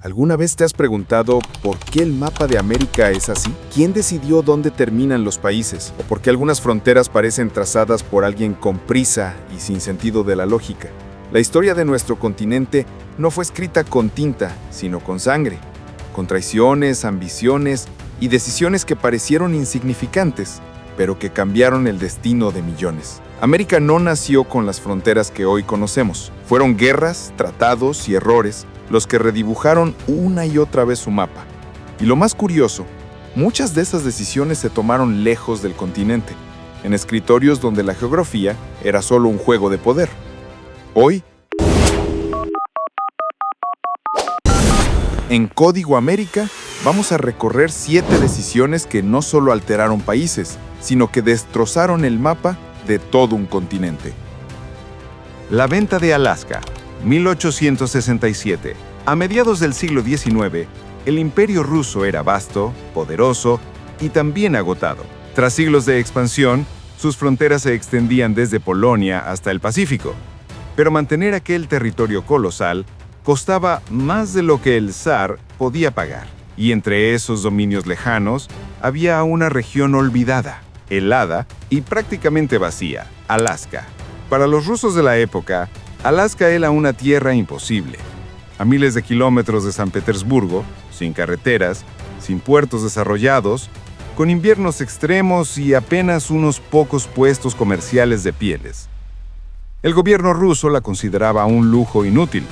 ¿Alguna vez te has preguntado por qué el mapa de América es así? ¿Quién decidió dónde terminan los países? ¿O por qué algunas fronteras parecen trazadas por alguien con prisa y sin sentido de la lógica? La historia de nuestro continente no fue escrita con tinta, sino con sangre, con traiciones, ambiciones y decisiones que parecieron insignificantes, pero que cambiaron el destino de millones. América no nació con las fronteras que hoy conocemos. Fueron guerras, tratados y errores los que redibujaron una y otra vez su mapa. Y lo más curioso, muchas de esas decisiones se tomaron lejos del continente, en escritorios donde la geografía era solo un juego de poder. Hoy, en Código América, vamos a recorrer 7 decisiones que no solo alteraron países, sino que destrozaron el mapa de todo un continente. La venta de Alaska, 1867. A mediados del siglo XIX, el imperio ruso era vasto, poderoso y también agotado. Tras siglos de expansión, sus fronteras se extendían desde Polonia hasta el Pacífico. Pero mantener aquel territorio colosal costaba más de lo que el zar podía pagar. Y entre esos dominios lejanos había una región olvidada, helada y prácticamente vacía, Alaska. Para los rusos de la época, Alaska era una tierra imposible. A miles de kilómetros de San Petersburgo, sin carreteras, sin puertos desarrollados, con inviernos extremos y apenas unos pocos puestos comerciales de pieles. El gobierno ruso la consideraba un lujo inútil,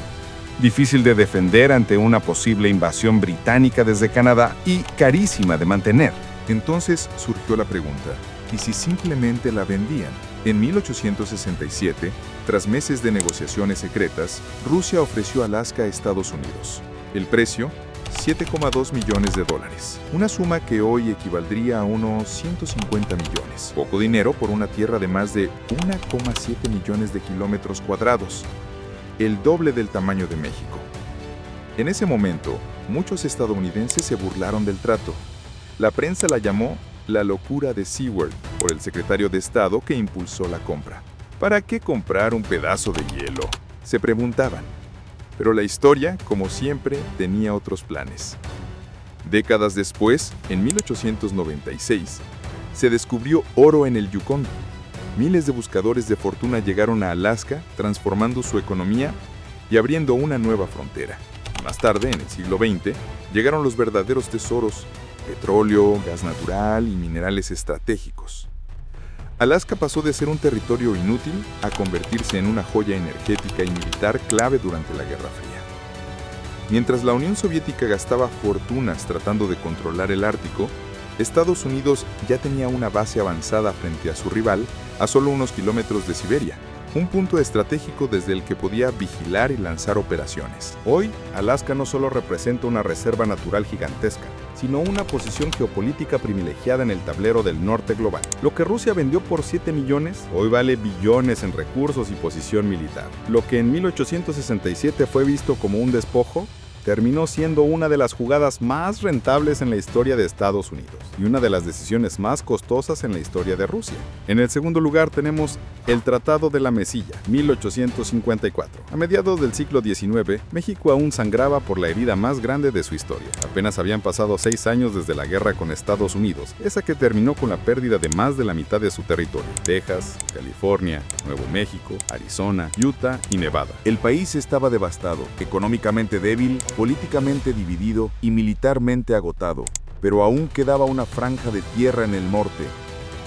difícil de defender ante una posible invasión británica desde Canadá y carísima de mantener. Entonces surgió la pregunta, ¿y si simplemente la vendían? En 1867, tras meses de negociaciones secretas, Rusia ofreció Alaska a Estados Unidos. El precio, $7,2 millones, una suma que hoy equivaldría a unos 150 millones. Poco dinero por una tierra de más de 1,7 millones de kilómetros cuadrados, el doble del tamaño de México. En ese momento, muchos estadounidenses se burlaron del trato. La prensa la llamó la locura de Seward por el secretario de Estado que impulsó la compra. ¿Para qué comprar un pedazo de hielo?, se preguntaban. Pero la historia, como siempre, tenía otros planes. Décadas después, en 1896, se descubrió oro en el Yukón. Miles de buscadores de fortuna llegaron a Alaska, transformando su economía y abriendo una nueva frontera. Más tarde, en el siglo XX, llegaron los verdaderos tesoros: petróleo, gas natural y minerales estratégicos. Alaska pasó de ser un territorio inútil a convertirse en una joya energética y militar clave durante la Guerra Fría. Mientras la Unión Soviética gastaba fortunas tratando de controlar el Ártico, Estados Unidos ya tenía una base avanzada frente a su rival a solo unos kilómetros de Siberia, un punto estratégico desde el que podía vigilar y lanzar operaciones. Hoy, Alaska no solo representa una reserva natural gigantesca, sino una posición geopolítica privilegiada en el tablero del norte global. Lo que Rusia vendió por 7 millones, hoy vale billones en recursos y posición militar. Lo que en 1867 fue visto como un despojo, terminó siendo una de las jugadas más rentables en la historia de Estados Unidos y una de las decisiones más costosas en la historia de Rusia. En el segundo lugar tenemos el Tratado de la Mesilla, 1854. A mediados del siglo XIX, México aún sangraba por la herida más grande de su historia. Apenas habían pasado 6 años desde la guerra con Estados Unidos, esa que terminó con la pérdida de más de la mitad de su territorio: Texas, California, Nuevo México, Arizona, Utah y Nevada. El país estaba devastado, económicamente débil, políticamente dividido y militarmente agotado, pero aún quedaba una franja de tierra en el norte,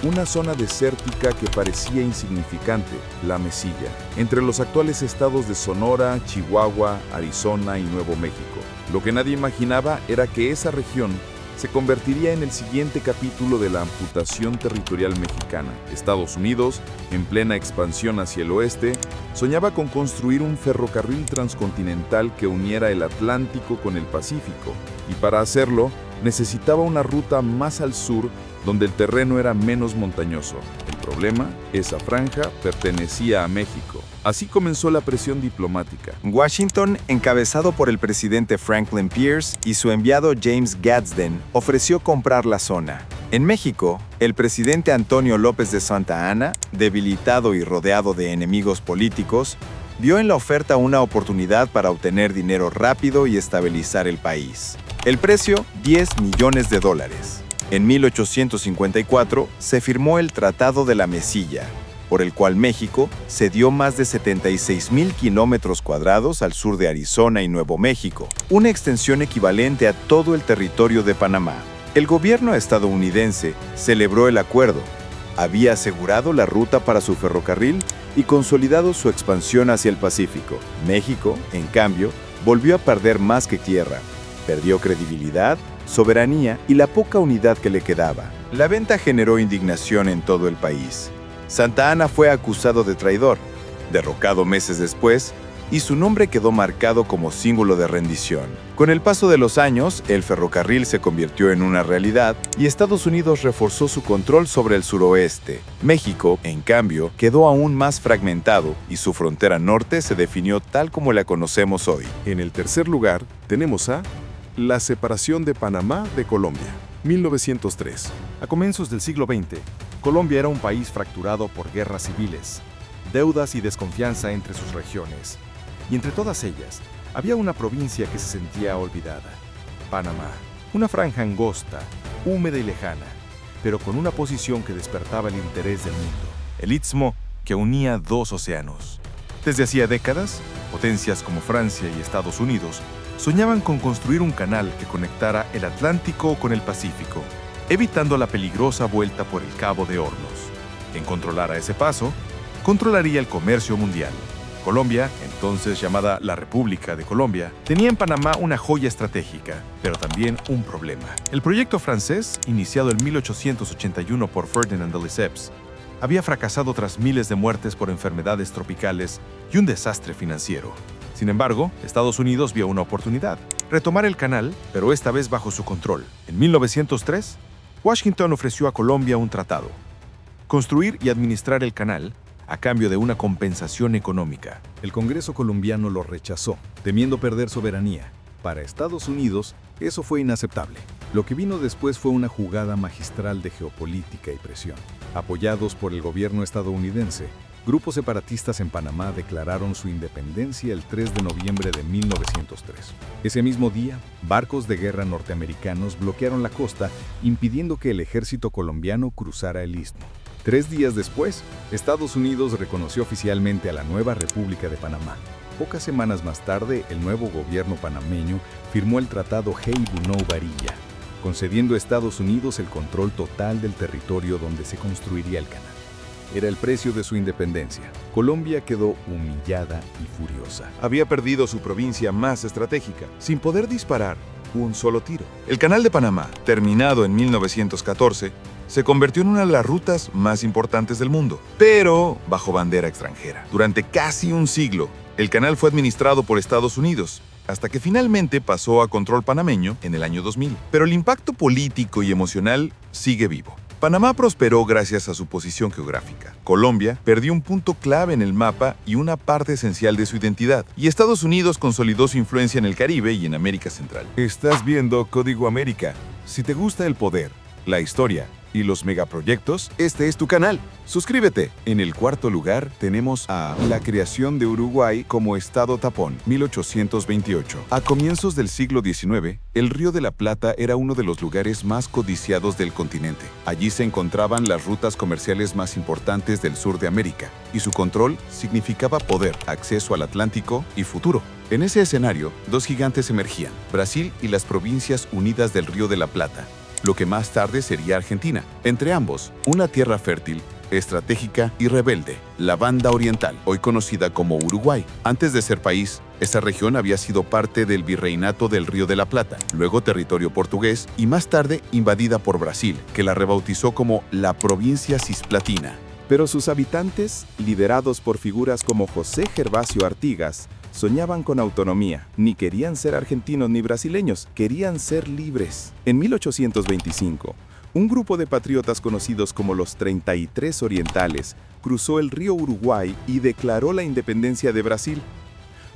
una zona desértica que parecía insignificante, la Mesilla, entre los actuales estados de Sonora, Chihuahua, Arizona y Nuevo México. Lo que nadie imaginaba era que esa región se convertiría en el siguiente capítulo de la amputación territorial mexicana. Estados Unidos, en plena expansión hacia el oeste, soñaba con construir un ferrocarril transcontinental que uniera el Atlántico con el Pacífico, y para hacerlo necesitaba una ruta más al sur donde el terreno era menos montañoso. El problema, esa franja pertenecía a México. Así comenzó la presión diplomática. Washington, encabezado por el presidente Franklin Pierce y su enviado James Gadsden, ofreció comprar la zona. En México, el presidente Antonio López de Santa Anna, debilitado y rodeado de enemigos políticos, vio en la oferta una oportunidad para obtener dinero rápido y estabilizar el país. El precio, $10 millones. En 1854 se firmó el Tratado de la Mesilla, por el cual México cedió más de 76,000 kilómetros cuadrados al sur de Arizona y Nuevo México, una extensión equivalente a todo el territorio de Panamá. El gobierno estadounidense celebró el acuerdo, había asegurado la ruta para su ferrocarril y consolidado su expansión hacia el Pacífico. México, en cambio, volvió a perder más que tierra. Perdió credibilidad, soberanía y la poca unidad que le quedaba. La venta generó indignación en todo el país. Santa Anna fue acusado de traidor, derrocado meses después, y su nombre quedó marcado como símbolo de rendición. Con el paso de los años, el ferrocarril se convirtió en una realidad y Estados Unidos reforzó su control sobre el suroeste. México, en cambio, quedó aún más fragmentado y su frontera norte se definió tal como la conocemos hoy. En el tercer lugar tenemos a la separación de Panamá de Colombia, 1903. A comienzos del siglo XX, Colombia era un país fracturado por guerras civiles, deudas y desconfianza entre sus regiones. Y entre todas ellas, había una provincia que se sentía olvidada: Panamá. Una franja angosta, húmeda y lejana, pero con una posición que despertaba el interés del mundo. El istmo que unía dos océanos. Desde hacía décadas, potencias como Francia y Estados Unidos soñaban con construir un canal que conectara el Atlántico con el Pacífico, evitando la peligrosa vuelta por el Cabo de Hornos. Quien controlara ese paso, controlaría el comercio mundial. Colombia, entonces llamada la República de Colombia, tenía en Panamá una joya estratégica, pero también un problema. El proyecto francés, iniciado en 1881 por Ferdinand de Lesseps, había fracasado tras miles de muertes por enfermedades tropicales y un desastre financiero. Sin embargo, Estados Unidos vio una oportunidad: retomar el canal, pero esta vez bajo su control. En 1903, Washington ofreció a Colombia un tratado: construir y administrar el canal a cambio de una compensación económica. El Congreso colombiano lo rechazó, temiendo perder soberanía. Para Estados Unidos, eso fue inaceptable. Lo que vino después fue una jugada magistral de geopolítica y presión. Apoyados por el gobierno estadounidense, grupos separatistas en Panamá declararon su independencia el 3 de noviembre de 1903. Ese mismo día, barcos de guerra norteamericanos bloquearon la costa, impidiendo que el ejército colombiano cruzara el istmo. 3 días después, Estados Unidos reconoció oficialmente a la nueva República de Panamá. Pocas semanas más tarde, el nuevo gobierno panameño firmó el Tratado Hey-Bunau-Varilla, concediendo a Estados Unidos el control total del territorio donde se construiría el canal. Era el precio de su independencia. Colombia quedó humillada y furiosa. Había perdido su provincia más estratégica, sin poder disparar un solo tiro. El Canal de Panamá, terminado en 1914, se convirtió en una de las rutas más importantes del mundo, pero bajo bandera extranjera. Durante casi un siglo, el canal fue administrado por Estados Unidos, hasta que finalmente pasó a control panameño en el año 2000. Pero el impacto político y emocional sigue vivo. Panamá prosperó gracias a su posición geográfica. Colombia perdió un punto clave en el mapa y una parte esencial de su identidad. Y Estados Unidos consolidó su influencia en el Caribe y en América Central. Estás viendo Código América. Si te gusta el poder, la historia y los megaproyectos, este es tu canal. Suscríbete. En el cuarto lugar tenemos a la creación de Uruguay como Estado tapón, 1828. A comienzos del siglo XIX, el Río de la Plata era uno de los lugares más codiciados del continente. Allí se encontraban las rutas comerciales más importantes del sur de América, y su control significaba poder, acceso al Atlántico y futuro. En ese escenario, dos gigantes emergían: Brasil y las Provincias Unidas del Río de la Plata, lo que más tarde sería Argentina. Entre ambos, una tierra fértil, estratégica y rebelde, la Banda Oriental, hoy conocida como Uruguay. Antes de ser país, esa región había sido parte del Virreinato del Río de la Plata, luego territorio portugués y más tarde invadida por Brasil, que la rebautizó como la Provincia Cisplatina. Pero sus habitantes, liderados por figuras como José Gervasio Artigas, soñaban con autonomía. Ni querían ser argentinos ni brasileños, querían ser libres. En 1825, un grupo de patriotas conocidos como los 33 Orientales cruzó el río Uruguay y declaró la independencia de Brasil.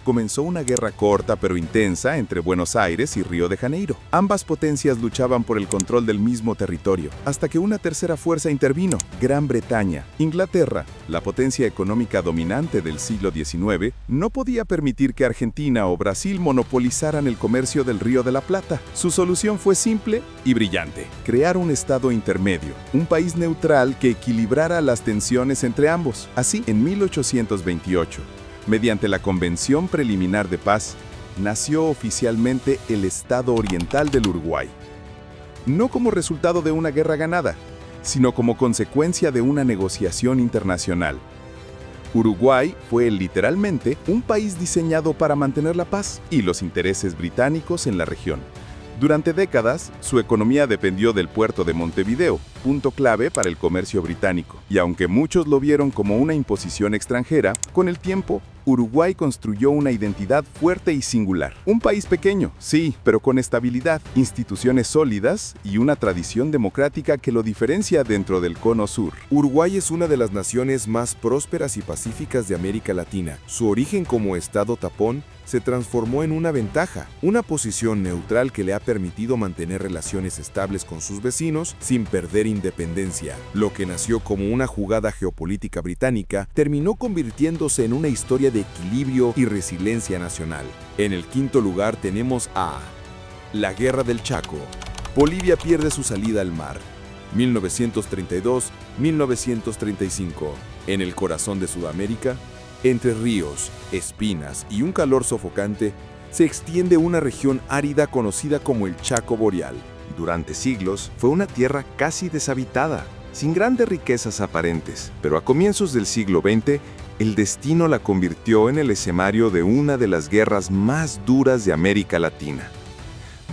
comenzó una guerra corta pero intensa entre Buenos Aires y Río de Janeiro. Ambas potencias luchaban por el control del mismo territorio, hasta que una tercera fuerza intervino, Gran Bretaña. Inglaterra, la potencia económica dominante del siglo XIX, no podía permitir que Argentina o Brasil monopolizaran el comercio del Río de la Plata. Su solución fue simple y brillante: crear un estado intermedio, un país neutral que equilibrara las tensiones entre ambos. Así, en 1828, mediante la Convención Preliminar de Paz, nació oficialmente el Estado Oriental del Uruguay. No como resultado de una guerra ganada, sino como consecuencia de una negociación internacional. Uruguay fue literalmente un país diseñado para mantener la paz y los intereses británicos en la región. Durante décadas, su economía dependió del puerto de Montevideo, punto clave para el comercio británico. Y aunque muchos lo vieron como una imposición extranjera, con el tiempo, Uruguay construyó una identidad fuerte y singular. Un país pequeño, sí, pero con estabilidad, instituciones sólidas y una tradición democrática que lo diferencia dentro del Cono Sur. Uruguay es una de las naciones más prósperas y pacíficas de América Latina. Su origen como estado tapón se transformó en una ventaja, una posición neutral que le ha permitido mantener relaciones estables con sus vecinos sin perder independencia. Lo que nació como una jugada geopolítica británica terminó convirtiéndose en una historia de equilibrio y resiliencia nacional. En el quinto lugar tenemos a la Guerra del Chaco. Bolivia pierde su salida al mar. 1932-1935. En el corazón de Sudamérica, entre ríos, espinas y un calor sofocante, se extiende una región árida conocida como el Chaco Boreal. Durante siglos fue una tierra casi deshabitada, sin grandes riquezas aparentes, pero a comienzos del siglo XX, el destino la convirtió en el escenario de una de las guerras más duras de América Latina.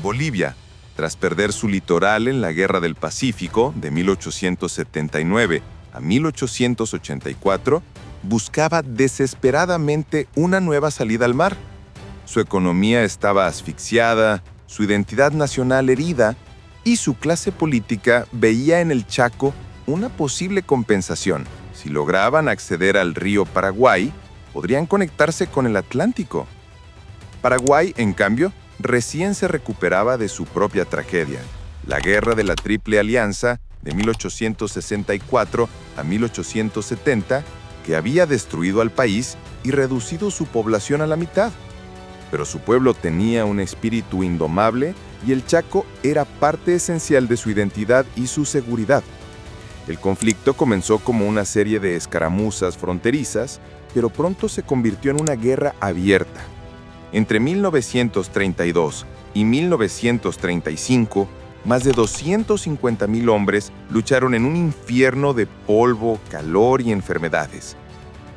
Bolivia, tras perder su litoral en la Guerra del Pacífico de 1879 a 1884, buscaba desesperadamente una nueva salida al mar. Su economía estaba asfixiada, su identidad nacional herida, y su clase política veía en el Chaco una posible compensación. Si lograban acceder al río Paraguay, podrían conectarse con el Atlántico. Paraguay, en cambio, recién se recuperaba de su propia tragedia, la Guerra de la Triple Alianza de 1864 a 1870, que había destruido al país y reducido su población a la mitad. Pero su pueblo tenía un espíritu indomable y el Chaco era parte esencial de su identidad y su seguridad. El conflicto comenzó como una serie de escaramuzas fronterizas, pero pronto se convirtió en una guerra abierta. Entre 1932 y 1935, más de 250,000 hombres lucharon en un infierno de polvo, calor y enfermedades.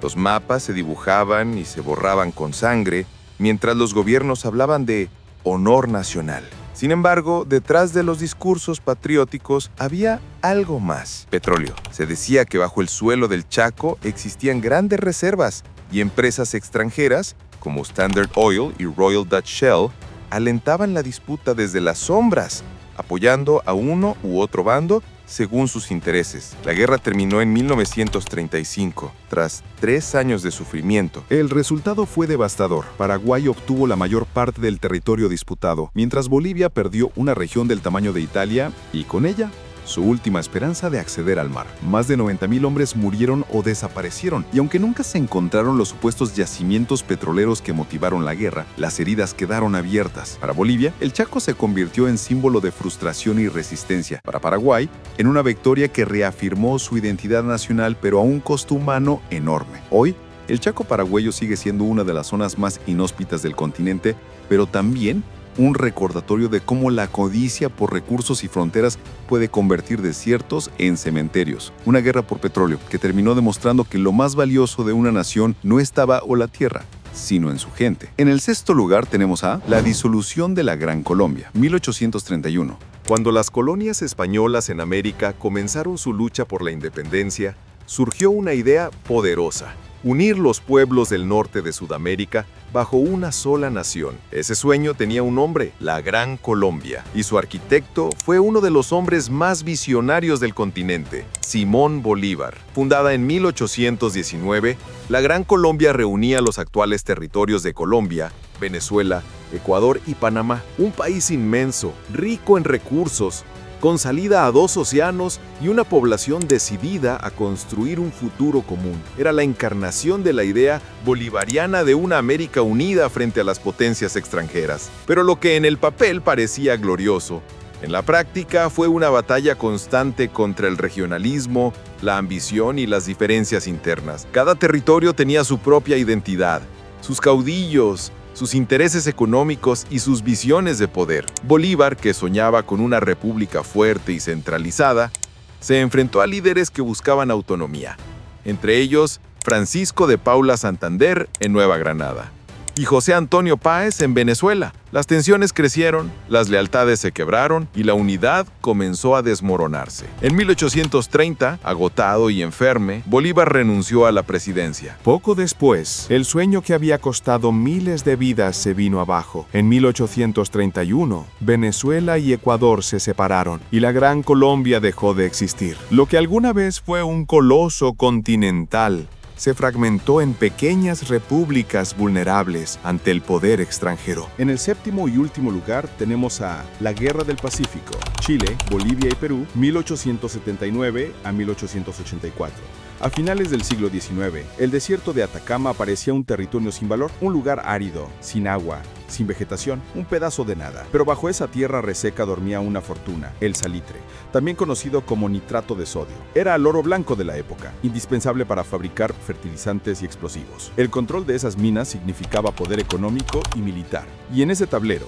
Los mapas se dibujaban y se borraban con sangre, mientras los gobiernos hablaban de honor nacional. Sin embargo, detrás de los discursos patrióticos había algo más: petróleo. Se decía que bajo el suelo del Chaco existían grandes reservas y empresas extranjeras, como Standard Oil y Royal Dutch Shell, alentaban la disputa desde las sombras, apoyando a uno u otro bando según sus intereses. La guerra terminó en 1935, tras 3 años de sufrimiento. El resultado fue devastador. Paraguay obtuvo la mayor parte del territorio disputado, mientras Bolivia perdió una región del tamaño de Italia y, con ella, su última esperanza de acceder al mar. Más de 90,000 hombres murieron o desaparecieron, y aunque nunca se encontraron los supuestos yacimientos petroleros que motivaron la guerra, las heridas quedaron abiertas. Para Bolivia, el Chaco se convirtió en símbolo de frustración y resistencia. Para Paraguay, en una victoria que reafirmó su identidad nacional, pero a un costo humano enorme. Hoy, el Chaco paraguayo sigue siendo una de las zonas más inhóspitas del continente, pero también un recordatorio de cómo la codicia por recursos y fronteras puede convertir desiertos en cementerios. Una guerra por petróleo que terminó demostrando que lo más valioso de una nación no estaba en la tierra, sino en su gente. En el sexto lugar tenemos a la disolución de la Gran Colombia, 1831. Cuando las colonias españolas en América comenzaron su lucha por la independencia, surgió una idea poderosa: unir los pueblos del norte de Sudamérica bajo una sola nación. Ese sueño tenía un nombre, la Gran Colombia, y su arquitecto fue uno de los hombres más visionarios del continente, Simón Bolívar. Fundada en 1819, la Gran Colombia reunía los actuales territorios de Colombia, Venezuela, Ecuador y Panamá. Un país inmenso, rico en recursos, con salida a 2 océanos y una población decidida a construir un futuro común. Era la encarnación de la idea bolivariana de una América unida frente a las potencias extranjeras. Pero lo que en el papel parecía glorioso, en la práctica fue una batalla constante contra el regionalismo, la ambición y las diferencias internas. Cada territorio tenía su propia identidad, sus caudillos, sus intereses económicos y sus visiones de poder. Bolívar, que soñaba con una república fuerte y centralizada, se enfrentó a líderes que buscaban autonomía, entre ellos Francisco de Paula Santander en Nueva Granada y José Antonio Páez en Venezuela. Las tensiones crecieron, las lealtades se quebraron y la unidad comenzó a desmoronarse. En 1830, agotado y enferme, Bolívar renunció a la presidencia. Poco después, el sueño que había costado miles de vidas se vino abajo. En 1831, Venezuela y Ecuador se separaron y la Gran Colombia dejó de existir. Lo que alguna vez fue un coloso continental se fragmentó en pequeñas repúblicas vulnerables ante el poder extranjero. En el séptimo y último lugar tenemos a la Guerra del Pacífico, Chile, Bolivia y Perú, 1879 a 1884. A finales del siglo XIX, el desierto de Atacama parecía un territorio sin valor, un lugar árido, sin agua, sin vegetación, un pedazo de nada. Pero bajo esa tierra reseca dormía una fortuna, el salitre, también conocido como nitrato de sodio. Era el oro blanco de la época, indispensable para fabricar fertilizantes y explosivos. El control de esas minas significaba poder económico y militar. Y en ese tablero,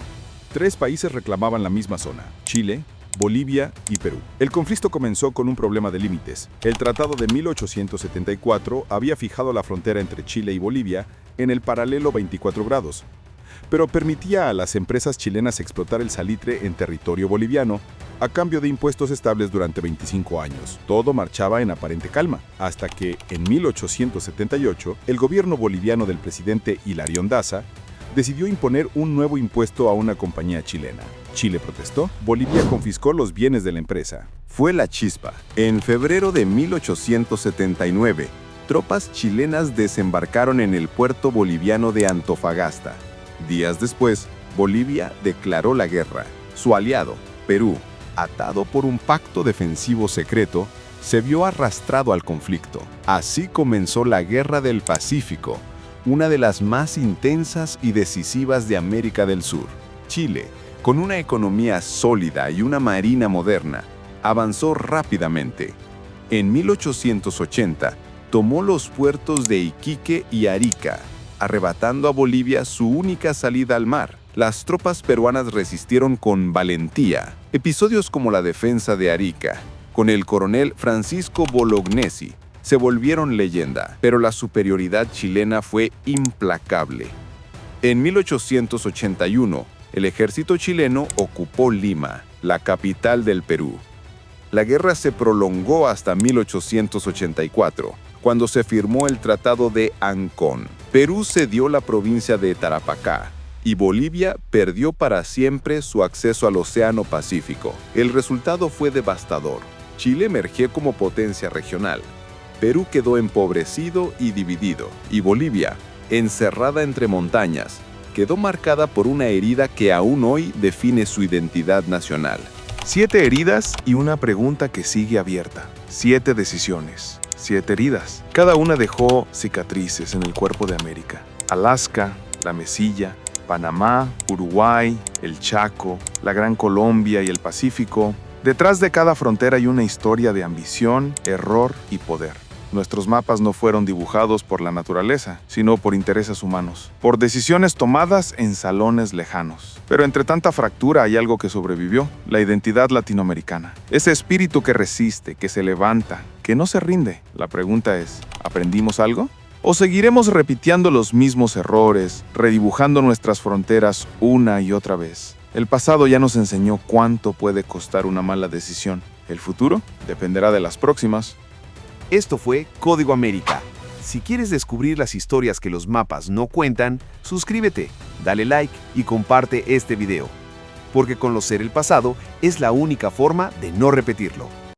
3 países reclamaban la misma zona: Chile, Bolivia y Perú. El conflicto comenzó con un problema de límites. El Tratado de 1874 había fijado la frontera entre Chile y Bolivia en el paralelo 24 grados, pero permitía a las empresas chilenas explotar el salitre en territorio boliviano a cambio de impuestos estables durante 25 años. Todo marchaba en aparente calma, hasta que, en 1878, el gobierno boliviano del presidente Hilarión Daza decidió imponer un nuevo impuesto a una compañía chilena. Chile protestó, Bolivia confiscó los bienes de la empresa. Fue la chispa. En febrero de 1879, tropas chilenas desembarcaron en el puerto boliviano de Antofagasta. Días después, Bolivia declaró la guerra. Su aliado, Perú, atado por un pacto defensivo secreto, se vio arrastrado al conflicto. Así comenzó la Guerra del Pacífico, una de las más intensas y decisivas de América del Sur. Chile, con una economía sólida y una marina moderna, avanzó rápidamente. En 1880, tomó los puertos de Iquique y Arica, arrebatando a Bolivia su única salida al mar. Las tropas peruanas resistieron con valentía. Episodios como la defensa de Arica, con el coronel Francisco Bolognesi, se volvieron leyenda, pero la superioridad chilena fue implacable. En 1881, el ejército chileno ocupó Lima, la capital del Perú. La guerra se prolongó hasta 1884, cuando se firmó el Tratado de Ancón. Perú cedió la provincia de Tarapacá y Bolivia perdió para siempre su acceso al Océano Pacífico. El resultado fue devastador. Chile emergió como potencia regional. Perú quedó empobrecido y dividido, y Bolivia, encerrada entre montañas, quedó marcada por una herida que aún hoy define su identidad nacional. 7 heridas y una pregunta que sigue abierta. 7 decisiones, 7 heridas. Cada una dejó cicatrices en el cuerpo de América. Alaska, la Mesilla, Panamá, Uruguay, el Chaco, la Gran Colombia y el Pacífico. Detrás de cada frontera hay una historia de ambición, error y poder. Nuestros mapas no fueron dibujados por la naturaleza, sino por intereses humanos, por decisiones tomadas en salones lejanos. Pero entre tanta fractura hay algo que sobrevivió, la identidad latinoamericana. Ese espíritu que resiste, que se levanta, que no se rinde. La pregunta es, ¿aprendimos algo? ¿O seguiremos repitiendo los mismos errores, redibujando nuestras fronteras una y otra vez? El pasado ya nos enseñó cuánto puede costar una mala decisión. El futuro dependerá de las próximas. Esto fue Código América. Si quieres descubrir las historias que los mapas no cuentan, suscríbete, dale like y comparte este video, porque conocer el pasado es la única forma de no repetirlo.